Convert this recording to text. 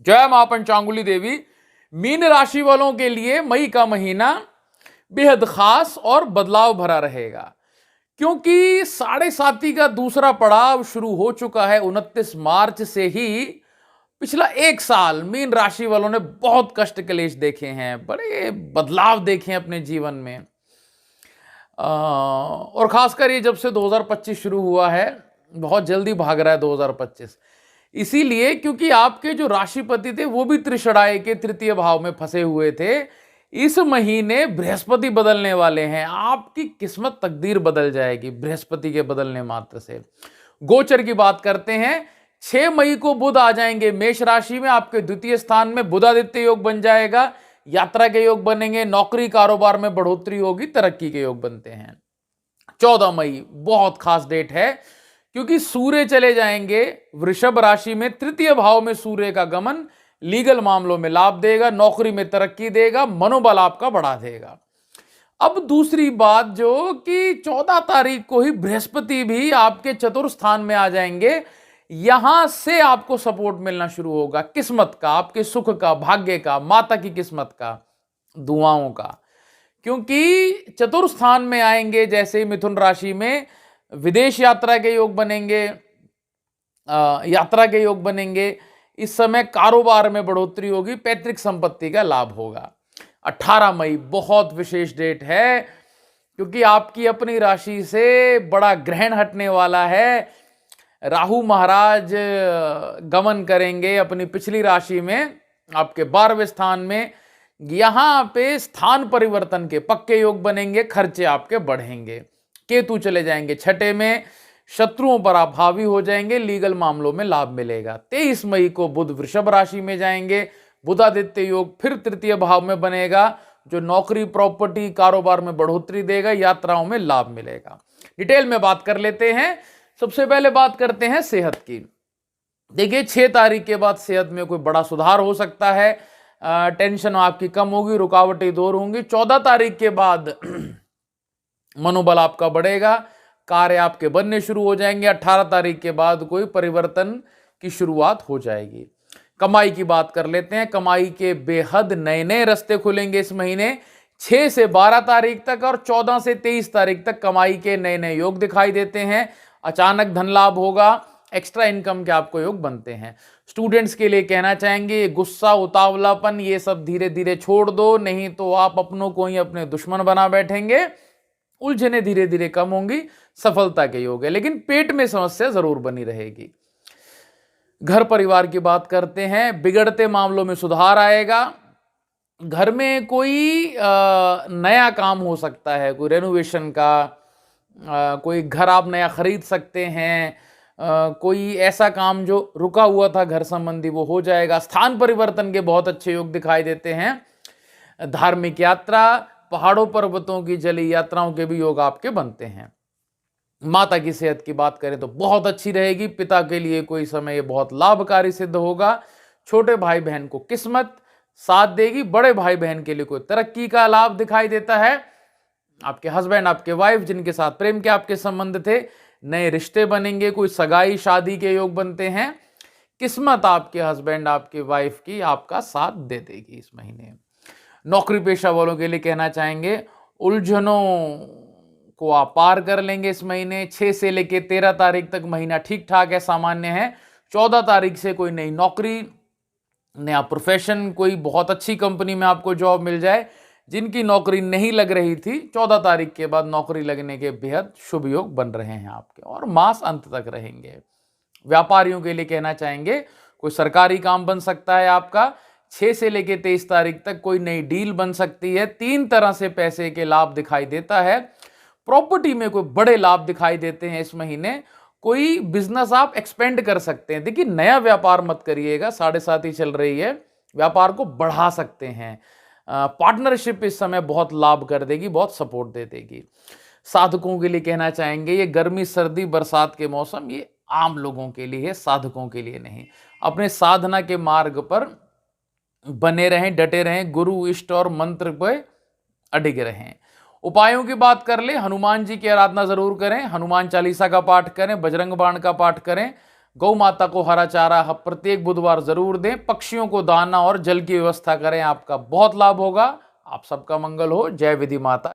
जय मां पंचांगुली देवी। मीन राशि वालों के लिए मई का महीना बेहद खास और बदलाव भरा रहेगा, क्योंकि साढ़े साती का दूसरा पड़ाव शुरू हो चुका है। 29 मार्च से ही पिछला एक साल मीन राशि वालों ने बहुत कष्ट क्लेश देखे हैं, बड़े बदलाव देखे हैं अपने जीवन में। और खासकर ये जब से 2025 शुरू हुआ है, बहुत जल्दी भाग रहा है 2025। इसीलिए क्योंकि आपके जो राशिपति थे वो भी त्रिषणाय के तृतीय भाव में फंसे हुए थे। इस महीने बृहस्पति बदलने वाले हैं, आपकी किस्मत तकदीर बदल जाएगी बृहस्पति के बदलने मात्र से। गोचर की बात करते हैं, 6 मई को बुध आ जाएंगे मेष राशि में, आपके द्वितीय स्थान में बुधादित्य योग बन जाएगा, यात्रा के योग बनेंगे, नौकरी कारोबार में बढ़ोतरी होगी, तरक्की के योग बनते हैं। 14 मई बहुत खास डेट है, क्योंकि सूर्य चले जाएंगे वृषभ राशि में। तृतीय भाव में सूर्य का गमन लीगल मामलों में लाभ देगा, नौकरी में तरक्की देगा, मनोबल आपका बढ़ा देगा। अब दूसरी बात जो कि 14 तारीख को ही बृहस्पति भी आपके चतुर्थ स्थान में आ जाएंगे। यहां से आपको सपोर्ट मिलना शुरू होगा, किस्मत का, आपके सुख का, भाग्य का, माता की किस्मत का, दुआओं का। क्योंकि चतुर्थ स्थान में आएंगे जैसे ही मिथुन राशि में, विदेश यात्रा के योग बनेंगे, इस समय कारोबार में बढ़ोतरी होगी, पैतृक संपत्ति का लाभ होगा। 18 मई बहुत विशेष डेट है, क्योंकि आपकी अपनी राशि से बड़ा ग्रहण हटने वाला है। राहु महाराज गमन करेंगे अपनी पिछली राशि में, आपके 12वें स्थान में। यहां पे स्थान परिवर्तन के पक्के योग बनेंगे, खर्चे आपके बढ़ेंगे। केतु चले जाएंगे छठे में, शत्रुओं पर आप हावी हो जाएंगे, लीगल मामलों में लाभ मिलेगा। 23 मई को बुध वृषभ राशि में जाएंगे, बुधादित्य योग फिर तृतीय भाव में बनेगा, जो नौकरी, प्रॉपर्टी, कारोबार में बढ़ोतरी देगा, यात्राओं में लाभ मिलेगा। डिटेल में बात कर लेते हैं। सबसे पहले बात करते हैं सेहत की। देखिए 6 तारीख के बाद सेहत में कोई बड़ा सुधार हो सकता है, टेंशन आपकी कम होगी, रुकावटें दूर होंगी। 14 तारीख के बाद मनोबल आपका बढ़ेगा, कार्य आपके बनने शुरू हो जाएंगे। 18 तारीख के बाद कोई परिवर्तन की शुरुआत हो जाएगी। कमाई की बात कर लेते हैं। कमाई के बेहद नए नए रास्ते खुलेंगे इस महीने। 6 से 12 तारीख तक और 14 से 23 तारीख तक कमाई के नए नए योग दिखाई देते हैं। अचानक धन लाभ होगा, एक्स्ट्रा इनकम के आपको योग बनते हैं। स्टूडेंट्स के लिए कहना चाहेंगे, गुस्सा, उतावलापन, ये सब धीरे धीरे छोड़ दो, नहीं तो आप अपनों को ही अपने दुश्मन बना बैठेंगे। उलझने धीरे धीरे कम होंगी, सफलता के योग है, लेकिन पेट में समस्या जरूर बनी रहेगी। घर परिवार की बात करते हैं, बिगड़ते मामलों में सुधार आएगा। घर में कोई नया काम हो सकता है, कोई रेनोवेशन का, कोई घर आप नया खरीद सकते हैं, कोई ऐसा काम जो रुका हुआ था घर संबंधी वो हो जाएगा। स्थान परिवर्तन के बहुत अच्छे योग दिखाई देते हैं। धार्मिक यात्रा, पहाड़ों पर्वतों की जली यात्राओं के भी योग आपके बनते हैं। माता की सेहत की बात करें तो बहुत अच्छी रहेगी। पिता के लिए कोई समय बहुत लाभकारी सिद्ध होगा। छोटे भाई बहन को किस्मत साथ देगी। बड़े भाई बहन के लिए कोई तरक्की का लाभ दिखाई देता है। आपके हस्बैंड, आपके वाइफ जिनके साथ प्रेम के आपके संबंध थे, नए रिश्ते बनेंगे, कोई सगाई शादी के योग बनते हैं। किस्मत आपके हस्बैंड, आपके वाइफ की आपका साथ दे देगी इस महीने। नौकरी पेशा वालों के लिए कहना चाहेंगे, उलझनों को आप पार कर लेंगे इस महीने। 6 से लेकर 13 तारीख तक महीना ठीक ठाक है, सामान्य है। 14 तारीख से कोई नई नौकरी, नया प्रोफेशन, कोई बहुत अच्छी कंपनी में आपको जॉब मिल जाए। जिनकी नौकरी नहीं लग रही थी, 14 तारीख के बाद नौकरी लगने के बेहद शुभ योग बन रहे हैं आपके, और मास अंत तक रहेंगे। व्यापारियों के लिए कहना चाहेंगे, कोई सरकारी काम बन सकता है आपका। 6 से लेकर 23 तारीख तक कोई नई डील बन सकती है। 3 तरह से पैसे के लाभ दिखाई देता है। प्रॉपर्टी में कोई बड़े लाभ दिखाई देते हैं इस महीने। कोई बिजनेस आप एक्सपेंड कर सकते हैं। देखिए नया व्यापार मत करिएगा, 7.5 ही चल रही है, व्यापार को बढ़ा सकते हैं। पार्टनरशिप इस समय बहुत लाभ कर देगी, बहुत सपोर्ट दे देगी। साधकों के लिए कहना चाहेंगे, ये गर्मी, सर्दी, बरसात के मौसम ये आम लोगों के लिए है, साधकों के लिए नहीं। अपने साधना के मार्ग पर बने रहें, डटे रहें, गुरु, इष्ट और मंत्र पर अडिग रहें। उपायों की बात कर ले, हनुमान जी की आराधना जरूर करें, हनुमान चालीसा का पाठ करें, बजरंग बाण का पाठ करें, गौ माता को हरा चारा प्रत्येक बुधवार जरूर दें। पक्षियों को दाना और जल की व्यवस्था करें, आपका बहुत लाभ होगा। आप सबका मंगल हो। जय विधि माता।